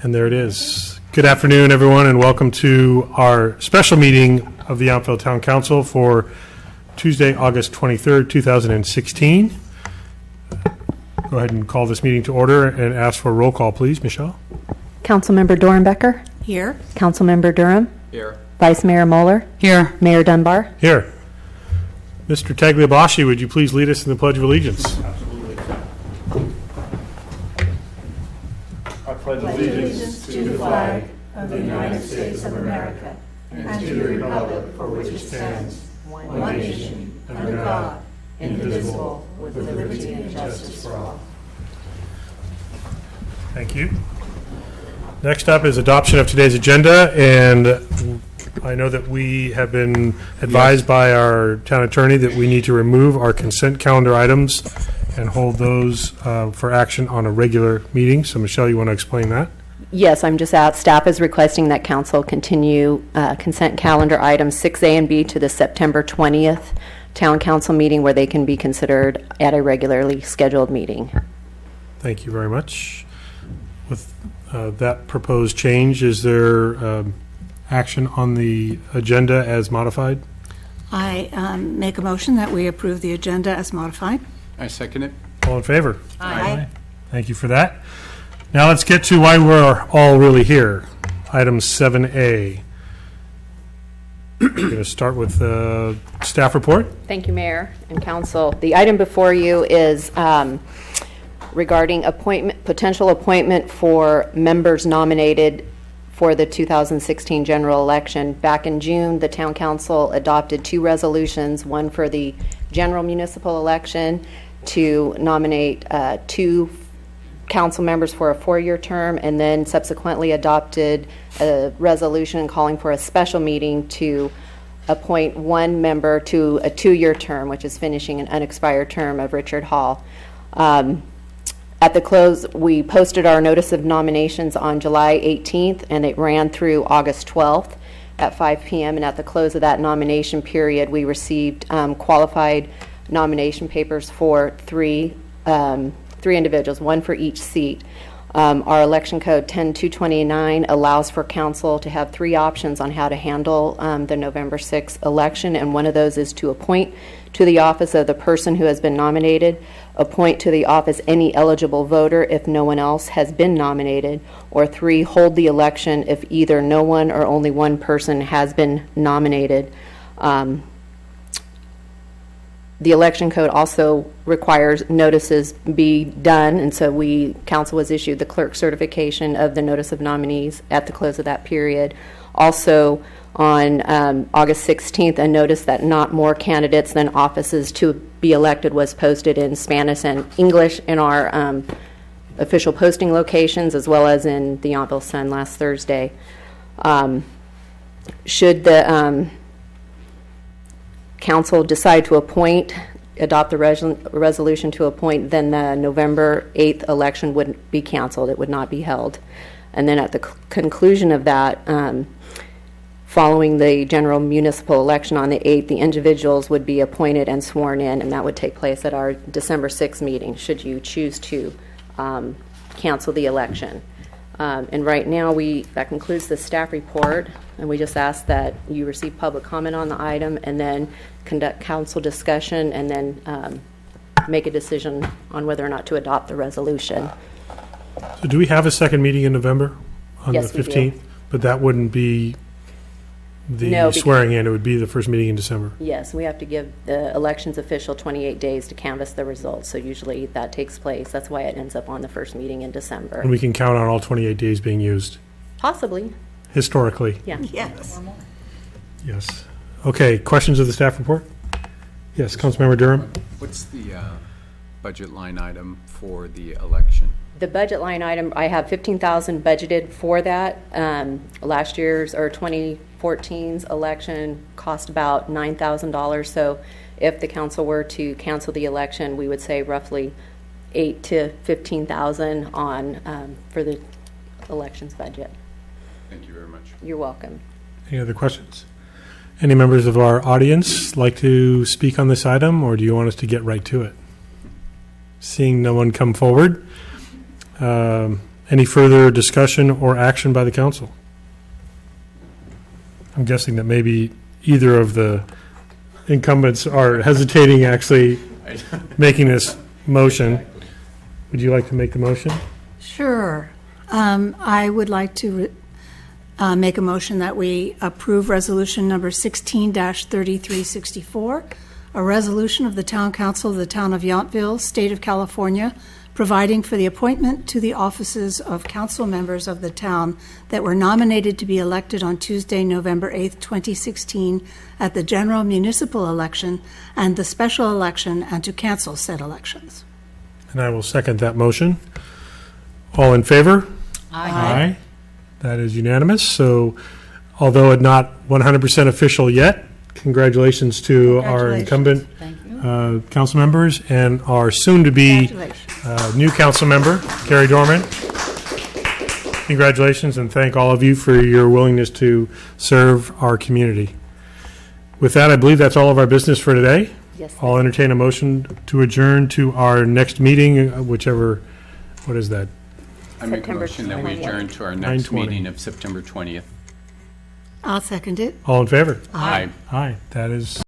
And there it is. Good afternoon, everyone, and welcome to our special meeting of the Yountville Town Council for Tuesday, August 23rd, 2016. Go ahead and call this meeting to order and ask for a roll call, please. Michelle? Councilmember Dorenbecker? Here. Councilmember Durham? Here. Vice Mayor Moeller? Here. Mayor Dunbar? Here. Mr. Tagliaboschi, would you please lead us in the Pledge of Allegiance? I pledge allegiance to the flag of the United States of America and to the republic for which it stands, one nation, under God, indivisible, with liberty and justice for all. Thank you. Next up is adoption of today's agenda, and I know that we have been advised by our town attorney that we need to remove our consent calendar items and hold those for action on a regular meeting. So, Michelle, you want to explain that? Yes, I'm just out. Staff is requesting that council continue consent calendar items 6A and B to the September 20th town council meeting, where they can be considered at a regularly scheduled meeting. Thank you very much. With that proposed change, is there action on the agenda as modified? I make a motion that we approve the agenda as modified. I second it. All in favor? Aye. Thank you for that. Now let's get to why we're all really here. Item 7A. We're going to start with the staff report. Thank you, Mayor and Council. The item before you is regarding potential appointment for members nominated for the 2016 general election. Back in June, the Town Council adopted two resolutions, one for the general municipal election to nominate two council members for a 4-year term, and then subsequently adopted a resolution calling for a special meeting to appoint one member to a 2-year term, which is finishing an unexpired term of Richard Hall. At the close, we posted our notice of nominations on July 18th, and it ran through August 12th at 5 p.m. And at the close of that nomination period, we received qualified nomination papers for three individuals, one for each seat. Our election code 10229 allows for council to have 3 options on how to handle the November 6th election, and one of those is to appoint to the office of the person who has been nominated, appoint to the office any eligible voter if no one else has been nominated, or 3, hold the election if either no one or only one person has been nominated. The election code also requires notices be done, and so council was issued the clerk certification of the notice of nominees at the close of that period. Also, on August 16th, a notice that not more candidates than offices to be elected was posted in Spanish and English in our official posting locations, as well as in the Yountville Sun last Thursday. Should the council decide to adopt the resolution to appoint, then the November 8th election would be canceled. It would not be held. And then at the conclusion of that, following the general municipal election on the 8th, the individuals would be appointed and sworn in, and that would take place at our December 6th meeting, should you choose to cancel the election. And right now, that concludes the staff report, and we just ask that you receive public comment on the item and then conduct council discussion and then make a decision on whether or not to adopt the resolution. So do we have a second meeting in November on Yes, the 15th? But that wouldn't be the swearing in. It would be the first meeting in December. Yes, we have to give the elections official 28 days to canvass the results, so usually that takes place. That's why it ends up on the first meeting in December. And we can count on all 28 days being used. Possibly. Historically. Yeah. Yes. Yes. Okay, questions of the staff report? Yes, Councilmember Durham. What's the budget line item for the election? The budget line item, I have $15,000 budgeted for that. Last year's or 2014's election cost about $9,000. So if the council were to cancel the election, we would say roughly $8,000 to $15,000 on for the elections budget. Thank you very much. You're welcome. Any other questions? Any members of our audience like to speak on this item, or do you want us to get right to it? Seeing no one come forward, Any further discussion or action by the council? I'm guessing that maybe either of the incumbents are hesitating actually making this motion. Would you like to make the motion? Sure. I would like to make a motion that we approve Resolution Number 16-3364, a resolution of the Town Council of the Town of Yountville, State of California, providing for the appointment to the offices of council members of the town that were nominated to be elected on Tuesday, November 8th, 2016, at the general municipal election and the special election, and to cancel said elections. And I will second that motion. All in favor? Aye. That is unanimous. So although it's not 100% official yet, congratulations to our incumbent council members and our soon-to-be Congratulations. new council member, Carrie Dorman. Congratulations, and thank all of you for your willingness to serve our community. With that, I believe that's all of our business for today. Yes. I'll entertain a motion to adjourn to our next meeting, whichever, what is that? I make a September motion that we 20th. adjourn to our next 9:20. meeting of September 20th. I'll second it. All in favor? Aye. Aye. That is